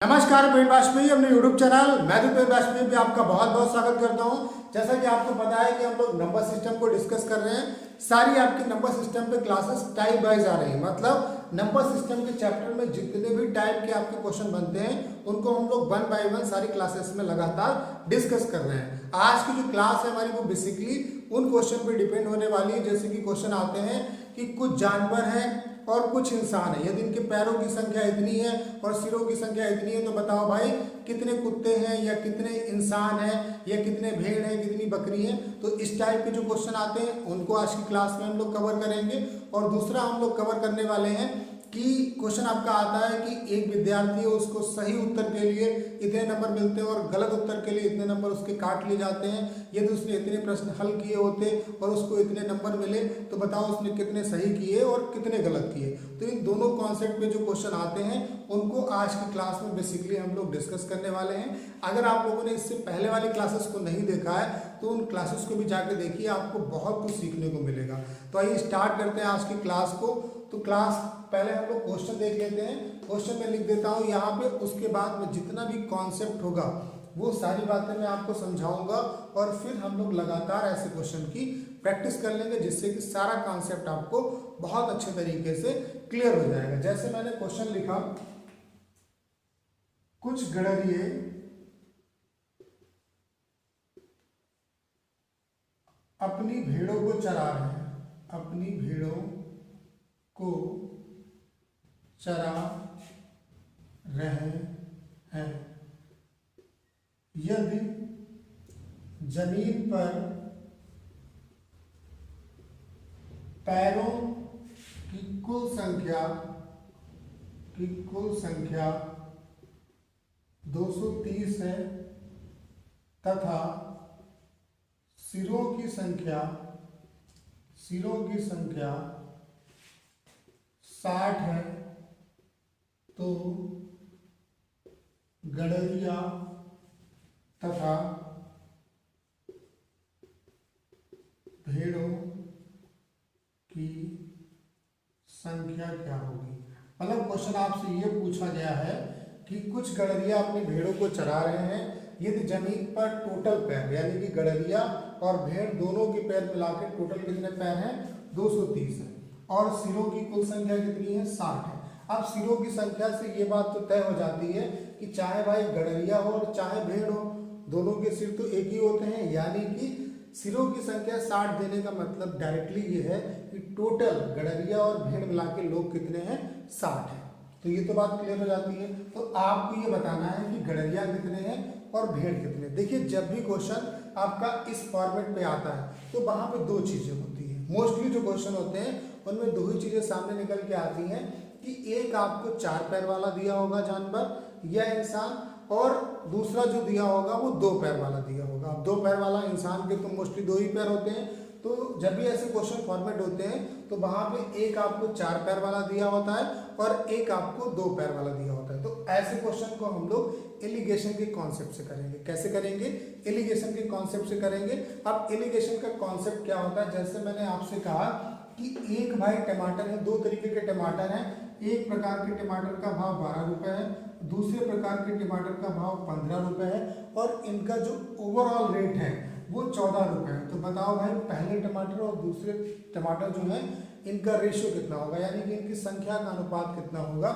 नमस्कार पेड़ वाजपेयी अपने यूट्यूब चैनल मैं भी पेड़ वाजपेयी भी आपका बहुत बहुत स्वागत करता हूं। जैसा कि आपको पता है कि हम लोग नंबर सिस्टम को डिस्कस कर रहे हैं। सारी आपकी नंबर सिस्टम पे क्लासेस टाइप वाइज आ रही है, मतलब नंबर सिस्टम के चैप्टर में जितने भी टाइप के आपके क्वेश्चन बनते हैं उनको हम लोग 1 बाय 1 सारी क्लासेस में लगातार डिस्कस कर रहे हैं। आज की जो क्लास है हमारी वो बेसिकली उन क्वेश्चन पे डिपेंड होने वाली है। जैसे कि क्वेश्चन आते हैं कि कुछ जानवर हैं और कुछ इंसान है, यदि इनके पैरों की संख्या इतनी है और सिरों की संख्या इतनी है तो बताओ भाई कितने कुत्ते हैं या कितने इंसान हैं या कितने भेड़ हैं, कितनी बकरी हैं। तो इस टाइप के जो क्वेश्चन आते हैं उनको आज की क्लास में हम लोग कवर करेंगे। और दूसरा हम लोग कवर करने वाले हैं कि क्वेश्चन आपका आता है कि एक विद्यार्थी है, उसको सही उत्तर के लिए इतने नंबर मिलते हैं और गलत उत्तर के लिए इतने नंबर उसके काट लिए जाते हैं। यदि उसने इतने प्रश्न हल किए होते और उसको इतने नंबर मिले तो बताओ उसने कितने सही किए और कितने गलत किए। तो इन दोनों कॉन्सेप्ट पे जो क्वेश्चन आते हैं उनको आज की क्लास में बेसिकली हम लोग डिस्कस करने वाले हैं। अगर आप लोगों ने इससे पहले वाली क्लासेस को नहीं देखा है तो उन क्लासेस को भी जाके देखिए, आपको बहुत कुछ सीखने को मिलेगा। तो आइए स्टार्ट करते हैं आज की क्लास को। तो क्लास पहले हम लोग क्वेश्चन देख लेते हैं। क्वेश्चन में लिख देता हूँ यहाँ पे, उसके बाद में जितना भी कॉन्सेप्ट होगा वो सारी बातें मैं आपको समझाऊंगा और फिर हम लोग लगातार ऐसे क्वेश्चन की प्रैक्टिस कर लेंगे जिससे कि सारा कॉन्सेप्ट आपको बहुत अच्छे तरीके से क्लियर हो जाएगा। जैसे मैंने क्वेश्चन लिखा, कुछ गड़रिए अपनी भेड़ों को चरा रहे हैं, अपनी भेड़ों को चरा रहे हैं। यदि जमीन पर पैरों की कुल संख्या 230 है तथा सिरों की संख्या 60 है तो गड़रिया तथा भेड़ों की संख्या क्या होगी। मतलब क्वेश्चन आपसे ये पूछा गया है कि कुछ गड़रिया अपनी भेड़ों को चरा रहे हैं, यदि जमीन पर टोटल पैर यानी कि गड़रिया और भेड़ दोनों के पैर मिलाकर टोटल कितने पैर हैं 230 है और सिरों की कुल संख्या कितनी है 60 है। अब सिरों की संख्या से ये बात तो तय हो जाती है कि चाहे भाई गड़रिया हो और चाहे भेड़ हो, दोनों के सिर तो एक ही होते हैं, यानी कि सिरों की संख्या 60 देने का मतलब डायरेक्टली ये है कि टोटल गड़रिया और भेड़ मिला के लोग कितने हैं 60 है। तो ये तो बात क्लियर हो जाती है। तो आपको ये बताना है कि गड़रिया कितने हैं और भेड़ कितने। देखिए जब भी क्वेश्चन आपका इस फॉर्मेट पे आता है तो वहां पे दो चीजें होती हैं। मोस्टली जो क्वेश्चन होते हैं उनमें दो ही चीजें सामने निकल के आती हैं कि एक आपको 4 पैर वाला दिया होगा जानवर या इंसान, और दूसरा जो दिया होगा वो 2 पैर वाला दिया होगा। अब 2 पैर वाला इंसान के तो मोस्टली 2 ही पैर होते हैं। तो जब भी ऐसे क्वेश्चन फॉर्मेट होते हैं तो वहां पे एक आपको 4 पैर वाला दिया होता है और एक आपको 2 पैर वाला दिया होता है। तो ऐसे क्वेश्चन को हम लोग एलिगेशन के कॉन्सेप्ट से करेंगे। कैसे करेंगे? एलिगेशन के कॉन्सेप्ट से करेंगे। अब एलिगेशन का कॉन्सेप्ट क्या होता है, जैसे मैंने आपसे कहा कि एक भाई टमाटर है, 2 तरीके के टमाटर हैं। एक प्रकार के टमाटर का भाव 12 रुपए है, दूसरे प्रकार के टमाटर का भाव 15 रुपए है और इनका जो ओवरऑल रेट है वो 14 रुपए है। तो बताओ भाई पहले टमाटर और दूसरे टमाटर जो है इनका रेशियो कितना होगा, यानी कि इनकी संख्या का अनुपात कितना होगा।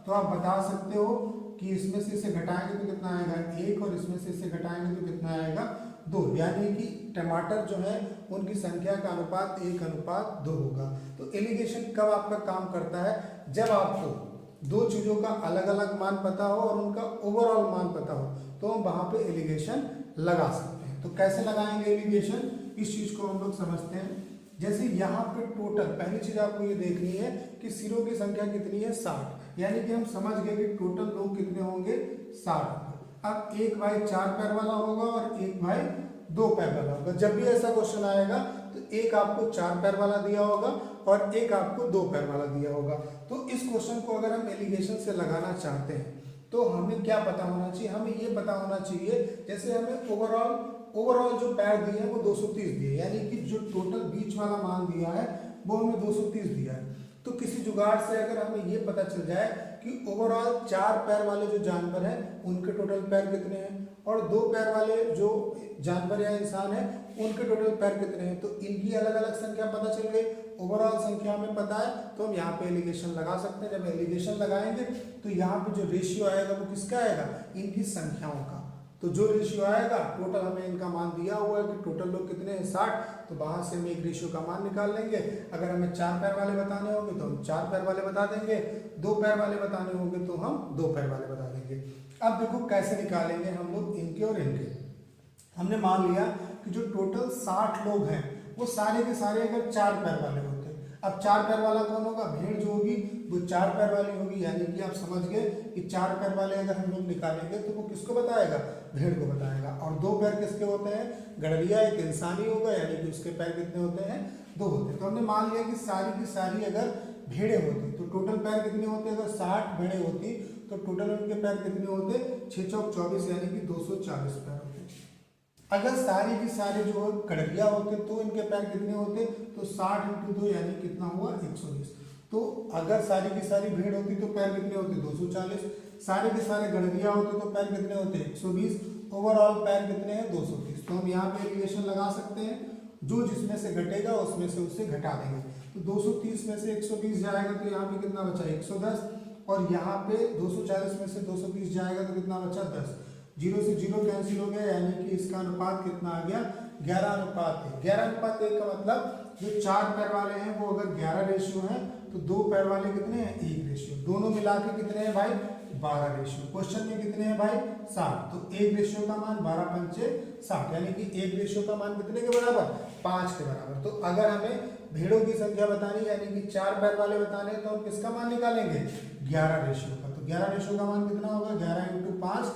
तो आप बता सकते हो कि इसमें से इसे घटाएंगे तो कितना आएगा 1 और इसमें से इसे घटाएंगे तो कितना आएगा 2, यानी कि टमाटर जो है उनकी संख्या का अनुपात 1:2 होगा। तो एलिगेशन कब आपका काम करता है, जब आपको दो चीजों का अलग अलग मान पता हो और उनका ओवरऑल मान पता हो तो हम वहां पे एलिगेशन लगा सकते हैं। तो कैसे लगाएंगे एलिगेशन, इस चीज को हम लोग समझते हैं। जैसे यहाँ पे टोटल पहली चीज आपको ये देखनी है कि सिरों की संख्या कितनी है 60, यानी कि हम समझ गए कि टोटल लोग कितने होंगे 60। अब एक भाई 4 पैर वाला होगा और एक भाई 2 पैर वाला होगा। जब भी ऐसा क्वेश्चन आएगा तो एक आपको 4 पैर वाला दिया होगा और एक आपको 2 पैर वाला दिया होगा। तो इस क्वेश्चन को अगर हम एलिगेशन से लगाना चाहते हैं तो हमें क्या पता होना चाहिए, हमें ये पता होना चाहिए जैसे हमें ओवरऑल जो पैर दिए हैं वो 230 दिए, यानी कि जो टोटल बीच वाला मान दिया है वो हमें 230 दिया है। तो किसी जुगाड़ से अगर हमें ये पता चल जाए कि ओवरऑल 4 पैर वाले जो जानवर हैं उनके टोटल पैर कितने हैं और 2 पैर वाले जो जानवर या इंसान है उनके टोटल पैर कितने हैं। तो इनकी अलग अलग संख्या पता चल गई, ओवरऑल संख्या हमें पता है, तो हम यहाँ पे एलिगेशन लगा सकते हैं। जब एलिगेशन लगाएंगे तो यहाँ पे जो रेशियो आएगा वो किसका आएगा, इनकी संख्याओं का। तो जो रेशियो आएगा टोटल हमें इनका मान दिया हुआ है कि टोटल लोग कितने हैं 60, तो वहां से हम एक रेशियो का मान निकाल लेंगे। अगर हमें 4 पैर वाले बताने होंगे तो हम 4 पैर वाले बता देंगे, 2 पैर वाले बताने होंगे तो हम 2 पैर वाले बता देंगे। अब देखो कैसे निकालेंगे हम लोग इनके और इनके। हमने मान लिया कि जो टोटल 60 लोग हैं वो सारे के सारे अगर 4 पैर वाले होते हैं। अब 4 पैर वाला कौन होगा, भेड़ जो होगी वो 4 पैर वाली होगी, यानी कि आप समझ गए कि 4 पैर वाले अगर हम लोग निकालेंगे तो वो किसको बताएगा, भेड़ को बताएगा। और 2 पैर किसके होते हैं, गड़रिया एक इंसानी होगा, यानी कि उसके पैर कितने होते हैं, 2 होते हैं। तो हमने मान लिया कि सारी की सारी अगर भेड़े होती तो टोटल पैर कितने होते, अगर 60 भेड़े होती तो टोटल उनके पैर कितने होते, 6 चौक 24, यानी कि 240 पैर होते। अगर सारी की सारी जो गड़रिया होते तो इनके पैर कितने होते, तो 60 × 2 यानी कितना हुआ 120। तो अगर सारी की सारी भेड़ होती तो पैर कितने होते 240, सारे के सारे गड़रिया होते तो पैर कितने होते 120, ओवरऑल पैर कितने हैं 230। तो हम यहाँ पे एलिगेशन लगा सकते हैं, जो जिसमें से घटेगा उसमें से उसे घटा देंगे। तो 230 में से 120 जाएगा तो यहाँ पे कितना बचा 110, और यहाँ पे 240 में से 230 जाएगा तो कितना बचा 10। 0 से 0 कैंसिल हो गया, यानी कि इसका अनुपात कितना आ गया 11:1। 11:1 का मतलब जो 4 पैर वाले हैं वो अगर 11 रेशियो है तो 2 पैर वाले कितने हैं 1 रेशियो, दोनों मिला के कितने हैं भाई 12 रेशियो। क्वेश्चन में कितने हैं भाई 60, तो 1 रेशियो का मान 12 पंचे 60, यानी कि 1 रेशियो का मान कितने के बराबर 5 के बराबर। तो अगर हमें भेड़ों की संख्या बतानी यानी कि 4 पैर वाले बताने तो हम किसका मान निकालेंगे 11 रेशियो का। तो 11 रेशियो का मान कितना होगा 11 × 5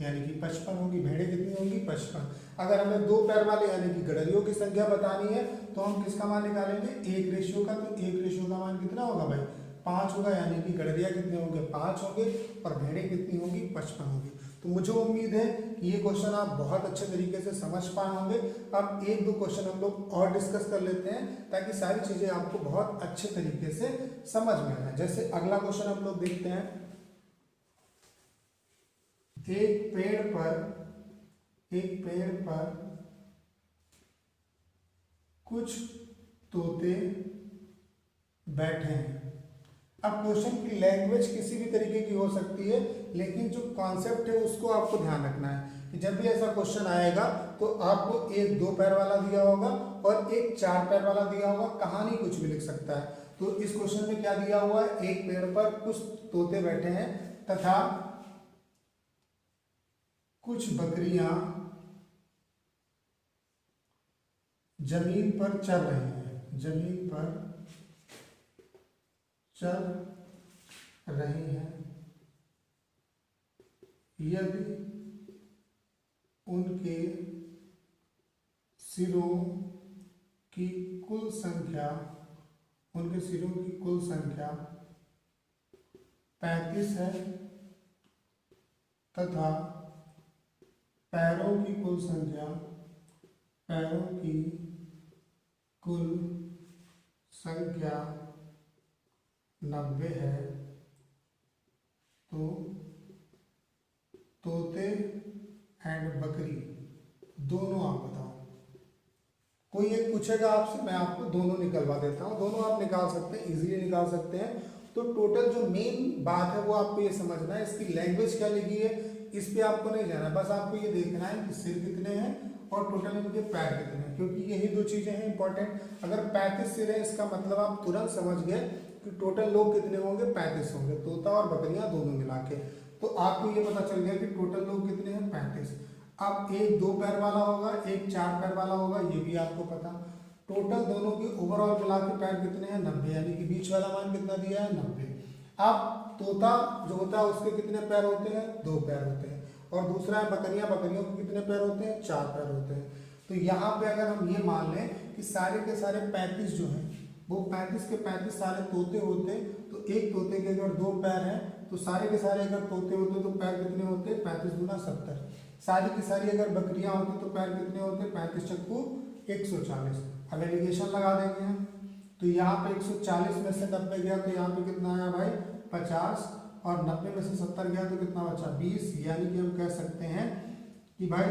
यानी कि 55 होगी। भेड़ें कितनी होंगी 55। अगर हमें 2 पैर वाले यानी कि गड़रियों की संख्या बतानी है तो हम किसका मान निकालेंगे 1 रेशियो का। तो 1 रेशियो का मान कितना होगा भाई 5 होगा, यानी कि गड़रिया कितने होंगे 5 होंगे और भेड़ें कितनी होंगी 55 होंगी। तो मुझे उम्मीद है कि ये क्वेश्चन आप बहुत अच्छे तरीके से समझ पाए होंगे। अब 1-2 क्वेश्चन हम लोग और डिस्कस कर लेते हैं ताकि सारी चीजें आपको बहुत अच्छे तरीके से समझ में आए। जैसे अगला क्वेश्चन हम लोग देखते हैं, एक पेड़ पर कुछ तोते बैठे हैं। अब क्वेश्चन की लैंग्वेज किसी भी तरीके की हो सकती है, लेकिन जो कॉन्सेप्ट है उसको आपको ध्यान रखना है कि जब भी ऐसा क्वेश्चन आएगा तो आपको एक 2 पैर वाला दिया होगा और एक 4 पैर वाला दिया होगा, कहानी कुछ भी लिख सकता है। तो इस क्वेश्चन में क्या दिया हुआ है, एक पेड़ पर कुछ तोते बैठे हैं तथा कुछ बकरियां जमीन पर चर रही हैं, जमीन पर चर रही हैं। यदि उनके सिरों की कुल संख्या 35 है तथा पैरों की कुल संख्या 90 है, तो तोते एंड बकरी दोनों आप बताओ। कोई एक पूछेगा आपसे, मैं आपको दोनों निकलवा देता हूँ, दोनों आप निकाल सकते हैं, इजीली निकाल सकते हैं। तो टोटल जो मेन बात है वो आपको ये समझना है, इसकी लैंग्वेज क्या लिखी है इस पे आपको नहीं जाना, बस आपको ये देखना है कि सिर कितने हैं और टोटल इनके पैर कितने हैं, क्योंकि यही 2 चीजें हैं इंपॉर्टेंट। अगर 35 सिर है इसका मतलब आप तुरंत समझ गए कि टोटल लोग कितने होंगे 35 होंगे, तोता और बकरियां दोनों मिला के। तो आपको ये पता चल गया कि टोटल लोग कितने हैं 35। अब एक 2 पैर वाला होगा, एक 4 पैर वाला होगा, ये भी आपको पता। टोटल दोनों की ओवरऑल मिला के पैर कितने हैं 90, यानी कि बीच वाला मान कितना दिया है 90। अब तोता जो होता है उसके कितने पैर होते हैं 2 पैर होते हैं, और दूसरा है बकरियों के कितने पैर होते हैं 4 पैर होते हैं। तो यहाँ पे अगर हम ये मान लें कि सारे के सारे 35 जो हैं वो 35 के 35 सारे तोते होते, तो एक तोते के अगर 2 पैर हैं तो सारे के सारे अगर तोते होते तो पैर कितने होते 35 × 70। सारी की सारी अगर बकरियां होती तो पैर कितने होते 35 चक्कू 140। अब एलिगेशन लगा देंगे हम, तो यहाँ पे 140 में से 90 गया तो यहाँ पे कितना आया भाई 50, और 90 में से 70 गया तो कितना बचा 20, यानी कि हम कह सकते हैं कि भाई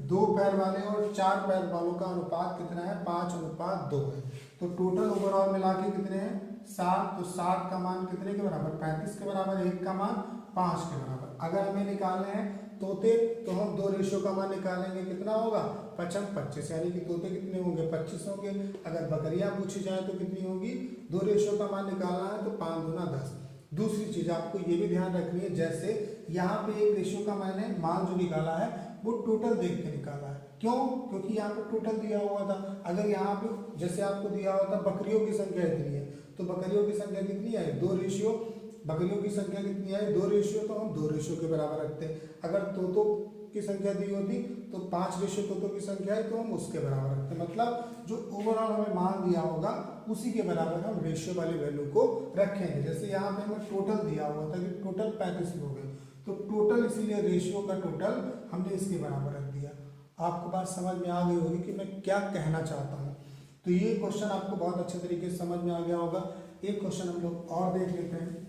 2 पैर वाले और 4 पैर वालों का अनुपात कितना है 5:2 है। तो टोटल ओवरऑल मिला के कितने हैं 7। तो 7 का मान कितने के बराबर 35 के बराबर, 1 का मान 5 के बराबर। अगर हमें निकालने हैं तोते तो हम 2 रेशियो का मान निकालेंगे, कितना होगा 25, यानी कि तोते कितने होंगे 25 होंगे। अगर बकरियां पूछी जाए तो कितनी होगी 2 रेशियो का मान निकालना है तो 5 दूना 10। दूसरी चीज आपको ये भी ध्यान रखनी है, जैसे यहाँ पे एक रेशियो का मैंने मान जो निकाला है वो टोटल देख के निकाला है। क्यों? क्योंकि यहाँ पे टोटल दिया हुआ था। अगर यहाँ पे जैसे आपको दिया हुआ था बकरियों की संख्या इतनी है तो बकरियों की संख्या कितनी है 2 रेशियो, बकरियों की संख्या कितनी है 2 रेशियो, तो हम 2 रेशियो के बराबर रखते हैं। अगर तोतों की संख्या दी होती तो 5 रेशियो तोतों की संख्या है तो हम उसके बराबर रखते हैं। मतलब जो ओवरऑल हमें मान दिया होगा उसी के बराबर हम रेशियो वाली वैल्यू को रखेंगे। जैसे यहाँ पे हमें टोटल दिया हुआ था कि टोटल 35 लोग हैं, तो टोटल इसीलिए रेशियो का टोटल हमने इसके बराबर रख दिया। आपको बात समझ में आ गई होगी कि मैं क्या कहना चाहता हूँ। तो ये क्वेश्चन आपको बहुत अच्छे तरीके से समझ में आ गया होगा। एक क्वेश्चन हम लोग और देख लेते हैं।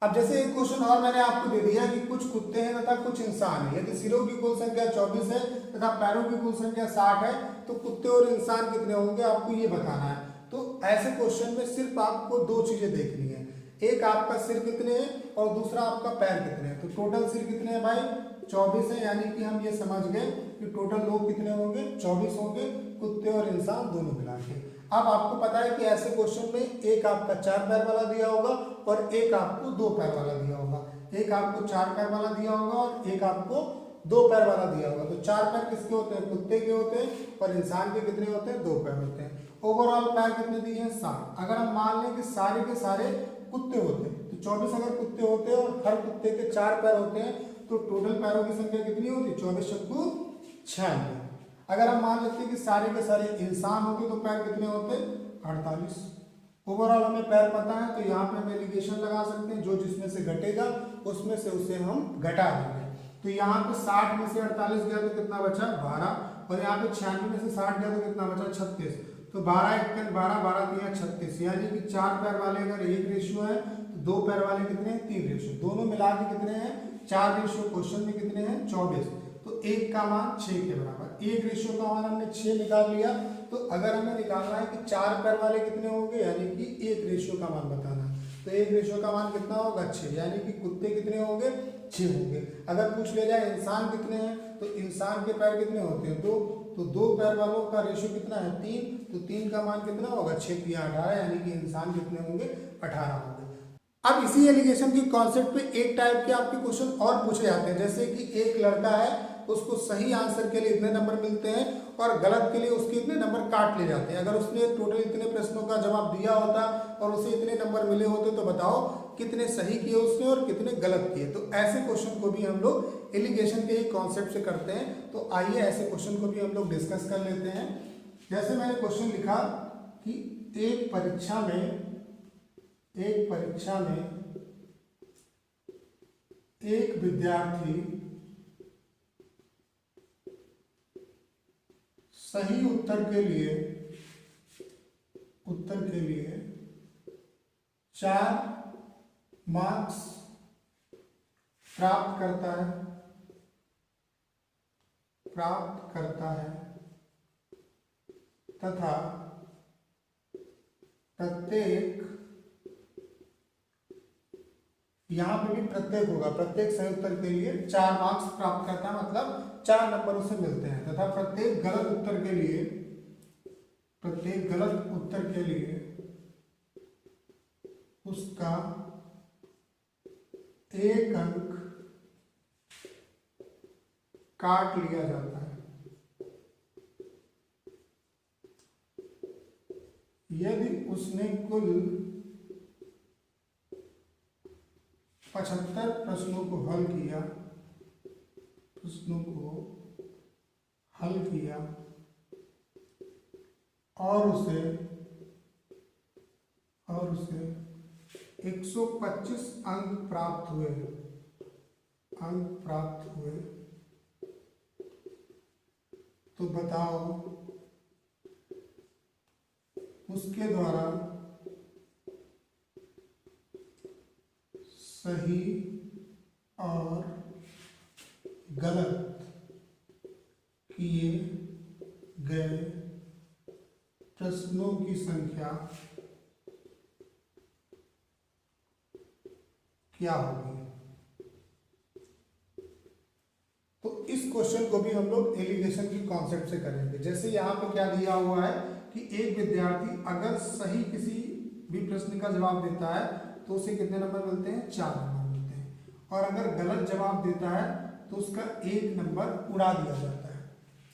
अब जैसे एक क्वेश्चन और मैंने आपको दे दिया कि कुछ कुत्ते हैं तथा कुछ इंसान है। यदि सिरों की कुल संख्या 24 है तथा पैरों की कुल संख्या 60 है तो कुत्ते और इंसान कितने होंगे, आपको ये बताना है। तो ऐसे क्वेश्चन में सिर्फ आपको 2 चीजें देखनी है, एक आपका सिर कितने हैं और दूसरा आपका पैर कितने हैं। तो टोटल सिर कितने हैं भाई 24 है, यानी कि हम ये समझ गए कि टोटल लोग कितने होंगे 24 होंगे, कुत्ते और इंसान दोनों मिला के। अब आपको पता है कि ऐसे क्वेश्चन में एक आपका 4 पैर वाला दिया होगा और एक आपको 2 पैर वाला दिया होगा। एक आपको 4 पैर वाला दिया होगा और एक आपको 2 पैर वाला दिया होगा। तो 4 पैर किसके होते हैं कुत्ते के होते हैं और इंसान के कितने होते हैं 2 पैर होते हैं। ओवरऑल पैर कितने दिए हैं 7। अगर हम मान लें कि सारे के सारे कुत्ते होते हैं तो 24 अगर कुत्ते होते हैं और हर कुत्ते के 4 पैर होते हैं तो टोटल पैरों की संख्या कितनी होती 24 × 96। अगर हम मान लेते हैं कि सारे के सारे इंसान होते तो पैर कितने होते 48। ओवरऑल हमें पैर पता है तो यहाँ पे हम एलिगेशन लगा सकते हैं, जो जिसमें से घटेगा उसमें से उसे हम घटा देंगे। तो यहाँ पे 60 में से 48 गया तो कितना बचा 12 और यहाँ पे 96 में से 60 गया तो कितना बचा 36। तो 12 × 1 12 12 3 36, यानी कि 4 पैर वाले अगर 1 रेशियो है तो 2 पैर वाले कितने हैं 3 रेशियो, दोनों मिला के कितने हैं 4 रेशियो। क्वेश्चन में कितने हैं 24, तो 1 का मान 6 के बराबर। 1 रेशियो का मान हमने 6 निकाल लिया। तो अगर हमें निकालना है कि 4 पैर वाले कितने होंगे, यानी कि 1 रेशियो का मान बताना है, तो 1 रेशियो का मान कितना होगा 6, यानी कि कुत्ते कितने होंगे 6 होंगे। अगर पूछ लिया जाए इंसान कितने हैं तो इंसान के पैर कितने होते हैं 2, तो 2 पैर वालों का रेशियो कितना है 3, तो 3 का मान कितना होगा 6 × 18, यानी कि इंसान कितने होंगे 18 होंगे। अब इसी एलिगेशन की कॉन्सेप्ट पे एक टाइप के आपके क्वेश्चन और पूछे जाते हैं, जैसे कि एक लड़का है उसको सही आंसर के लिए इतने नंबर मिलते हैं और गलत के लिए उसके इतने नंबर काट लिए जाते हैं। अगर उसने टोटल इतने प्रश्नों का जवाब दिया होता और उसे इतने नंबर मिले होते तो बताओ कितने सही किए उसने और कितने गलत किए। तो ऐसे क्वेश्चन को भी हम लोग एलिगेशन के ही कॉन्सेप्ट से करते हैं। तो आइए ऐसे क्वेश्चन को भी हम लोग डिस्कस कर लेते हैं। जैसे मैंने क्वेश्चन लिखा कि एक परीक्षा में एक विद्यार्थी सही उत्तर के लिए 4 मार्क्स प्राप्त करता है तथा प्रत्येक, यहाँ पे भी प्रत्येक होगा, प्रत्येक सही उत्तर के लिए 4 मार्क्स प्राप्त करता है, मतलब 4 नंबर उसे मिलते हैं, तथा प्रत्येक गलत उत्तर के लिए उसका 1 अंक काट लिया जाता है। यदि उसने कुल 75 प्रश्नों को हल किया और उसे 125 अंक प्राप्त हुए, तो बताओ उसके द्वारा सही और गलत किए गए प्रश्नों की संख्या क्या होगी। तो इस क्वेश्चन को भी हम लोग एलिगेशन की कॉन्सेप्ट से करेंगे। जैसे यहाँ पे क्या दिया हुआ है कि एक विद्यार्थी अगर सही किसी भी प्रश्न का जवाब देता है तो उसे कितने नंबर मिलते हैं, 4 नंबर मिलते हैं, और अगर गलत जवाब देता है तो उसका 1 नंबर उड़ा दिया जाता है,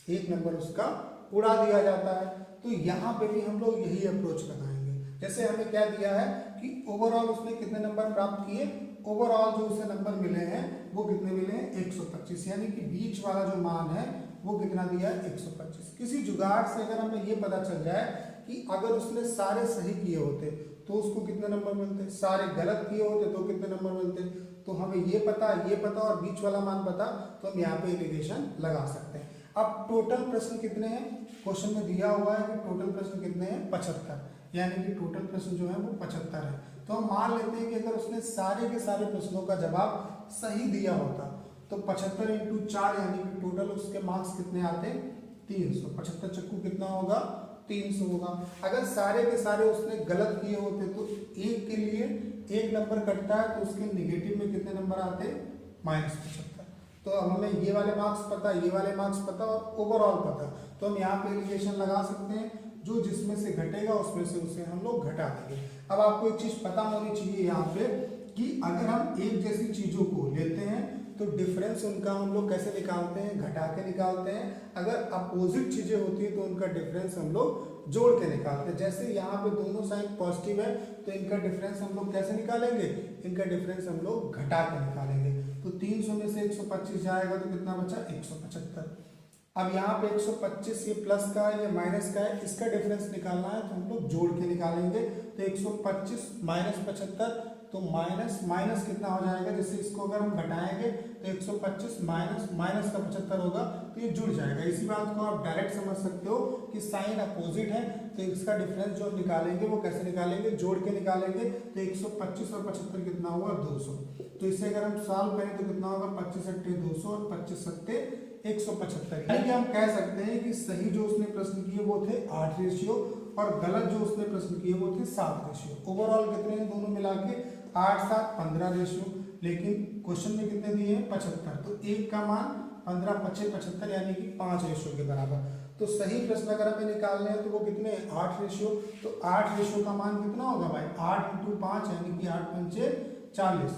1 नंबर उसका उड़ा दिया जाता है। तो यहाँ पे भी हम लोग यही अप्रोच लगाएंगे। जैसे हमें क्या दिया है कि ओवरऑल उसने कितने नंबर प्राप्त किए, ओवरऑल जो उसे नंबर मिले हैं वो कितने मिले हैं, 125, यानी कि बीच वाला जो मान है वो कितना दिया है, 125। किसी जुगाड़ से अगर हमें ये पता चल जाए कि अगर उसने सारे सही किए होते तो उसको कितने नंबर मिलते, सारे गलत किए होते तो कितने नंबर मिलते, तो हमें ये पता और बीच वाला मान पता, तो हम यहाँ पे एलिगेशन लगा सकते हैं। अब टोटल प्रश्न कितने हैं, क्वेश्चन में दिया हुआ है कि टोटल प्रश्न कितने हैं, 75, यानी कि टोटल प्रश्न जो है वो 75 है। तो हम मान लेते हैं कि अगर उसने सारे के सारे प्रश्नों का जवाब सही दिया होता तो 75 × 4 यानी कि टोटल उसके मार्क्स कितने आते, 300। 75 चक्कू कितना होगा, 300 होगा। अगर सारे के सारे उसने गलत किए होते तो एक के लिए 1 नंबर कटता है तो उसके निगेटिव में कितने नंबर आते, -75। तो अब हमें ये वाले मार्क्स पता, ये वाले मार्क्स पता और ओवरऑल पता, तो हम यहाँ पे एलिगेशन लगा सकते हैं। जो जिसमें से घटेगा उसमें से उसे हम लोग घटा देंगे। अब आपको एक चीज पता होनी चाहिए यहाँ पे कि अगर हम एक जैसी चीजों को लेते हैं तो डिफरेंस उनका हम लोग कैसे निकालते हैं, घटा के निकालते हैं। अगर अपोजिट चीजें होती है तो उनका डिफरेंस हम लोग जोड़ के निकालते हैं। जैसे यहाँ पे दोनों साइड पॉजिटिव है तो इनका डिफरेंस हम लोग कैसे निकालेंगे, इनका डिफरेंस हम लोग घटा के निकालेंगे। तो 300 में से 125 जाएगा तो कितना बचा, 175। अब यहाँ पे 125 ये प्लस का है ये माइनस का है, इसका डिफरेंस निकालना है तो हम लोग जोड़ के निकालेंगे। तो 125 - 75 तो माइनस माइनस कितना हो जाएगा, जैसे इसको अगर हम घटाएंगे तो 125 माइनस का 75 होगा तो ये जुड़ जाएगा। इसी बात को आप डायरेक्ट समझ सकते हो कि साइन अपोजिट है तो इसका डिफरेंस जो निकालेंगे वो कैसे निकालेंगे, जोड़ के निकालेंगे। तो 125 और 75 कितना हुआ, 200। तो इसे अगर हम सॉल्व करें तो कितना होगा, 25 × 8 200 और 25 × 175। यानी कि हम कह सकते हैं कि सही जो उसने प्रश्न किए वो थे 8 रेशियो और गलत जो उसने प्रश्न किए वो थे 7 रेशियो। ओवरऑल कितने हैं दोनों मिला के, 8 7 15 रेशियो, लेकिन क्वेश्चन में कितने दिए हैं, 75। तो एक का मान 15 5 75 यानी कि 5 रेशियो के बराबर। तो सही प्रश्न अगर हमें निकालने हैं तो वो कितने हैं, 8 रेशियो। तो 8 रेशियो का मान कितना होगा भाई, 8 × 5 यानी कि 8 पंचे 40,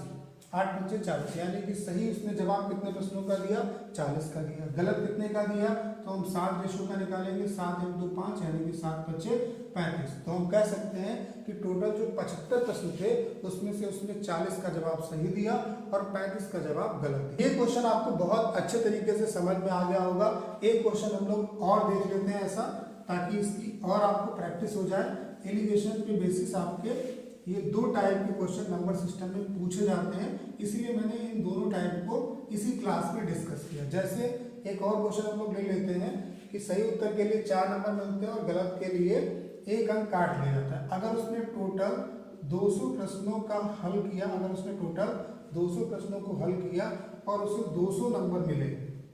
8 पंचे 40, यानी कि सही उसने जवाब कितने प्रश्नों का दिया, 40 का दिया। गलत कितने का दिया, तो हम 7 रेशियो का निकालेंगे, 7 × 5 यानी कि 7 पंचे 35। तो हम कह सकते हैं कि टोटल जो 75 प्रश्न थे उसमें से उसने 40 का जवाब सही दिया और 35 का जवाब गलत दिया। ये क्वेश्चन आपको बहुत अच्छे तरीके से समझ में आ गया होगा। एक क्वेश्चन हम लोग और देख लेते हैं ऐसा, ताकि इसकी और आपको प्रैक्टिस हो जाए। एलिगेशन पे बेसिस आपके ये 2 टाइप के क्वेश्चन नंबर सिस्टम में पूछे जाते हैं, इसलिए मैंने इन दोनों टाइप को इसी क्लास में डिस्कस किया। जैसे एक और क्वेश्चन हम लोग ले लेते हैं कि सही उत्तर के लिए 4 नंबर मिलते हैं और गलत के लिए 1 अंक काट लिया जाता है। अगर उसने टोटल 200 प्रश्नों का हल किया, अगर उसने टोटल 200 प्रश्नों को हल किया और उसे 200 नंबर मिले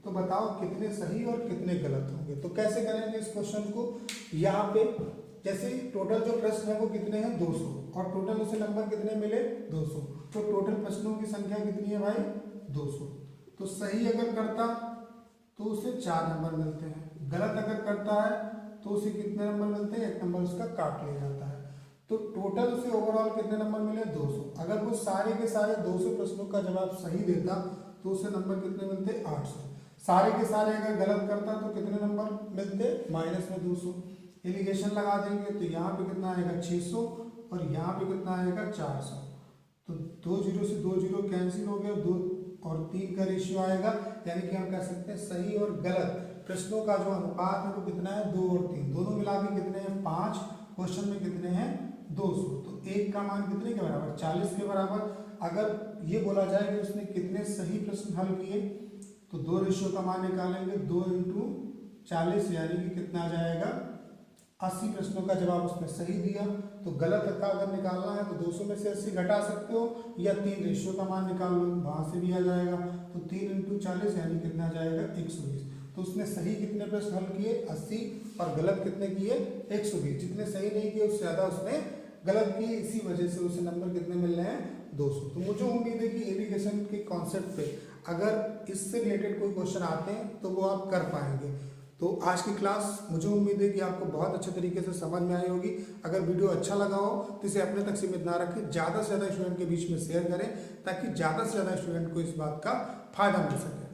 तो बताओ कितने सही और कितने गलत होंगे। तो कैसे करेंगे इस क्वेश्चन को, यहाँ पे जैसे टोटल जो प्रश्न है वो कितने हैं, 200 और टोटल उसे नंबर कितने मिले, 200। तो टोटल प्रश्नों की संख्या कितनी है भाई, 200। तो सही अगर करता तो उसे 4 नंबर मिलते हैं, गलत अगर करता है तो उसे कितने नंबर मिलते हैं, 1 नंबर उसका काट लिया जाता है। तो टोटल उसे ओवरऑल कितने नंबर मिले, 200। अगर वो सारे के सारे 200 प्रश्नों का जवाब सही देता तो उसे नंबर कितने मिलते, 800। सारे के सारे अगर गलत करता तो कितने नंबर मिलते, माइनस में 200। एलिगेशन लगा देंगे तो यहाँ पे कितना आएगा, 600 और यहाँ पे कितना आएगा, 400। तो 2 0 से 2 0 कैंसिल हो गया, 2 और 3 का रेशियो आएगा। यानी कि हम कह सकते हैं सही और गलत प्रश्नों का जो अनुपात है वो कितना है, 2 और 3 दोनों मिला के कितने हैं, 5। क्वेश्चन में कितने हैं, 200। तो 1 का मान कितने के बराबर, 40 के बराबर। अगर ये बोला जाए कि उसने कितने सही प्रश्न हल किए तो 2 रेशियो का मान निकालेंगे, 2 × 40 यानी कि कितना आ जाएगा, 80 प्रश्नों का जवाब उसने सही दिया। तो गलत का अगर निकालना है तो 200 में से 80 घटा सकते हो, या 3 रेशियो का मान निकाल लो, वहां से भी आ जाएगा। तो 3 × 40 यानी कितना जाएगा 120। तो उसने सही कितने प्रश्न हल किए 80, और गलत कितने किए 120। जितने सही नहीं किए उससे ज़्यादा उसने गलत किए, इसी वजह से उसे नंबर कितने मिल रहे हैं 200। तो मुझे उम्मीद है कि एलिगेशन के कॉन्सेप्ट पे अगर इससे रिलेटेड कोई क्वेश्चन आते हैं तो वो आप कर पाएंगे। तो आज की क्लास मुझे उम्मीद है कि आपको बहुत अच्छे तरीके से समझ में आई होगी। अगर वीडियो अच्छा लगा हो तो इसे अपने तक सीमित ना रखें, ज़्यादा से ज़्यादा स्टूडेंट के बीच में शेयर करें ताकि ज़्यादा से ज़्यादा स्टूडेंट को इस बात का फायदा मिल सके।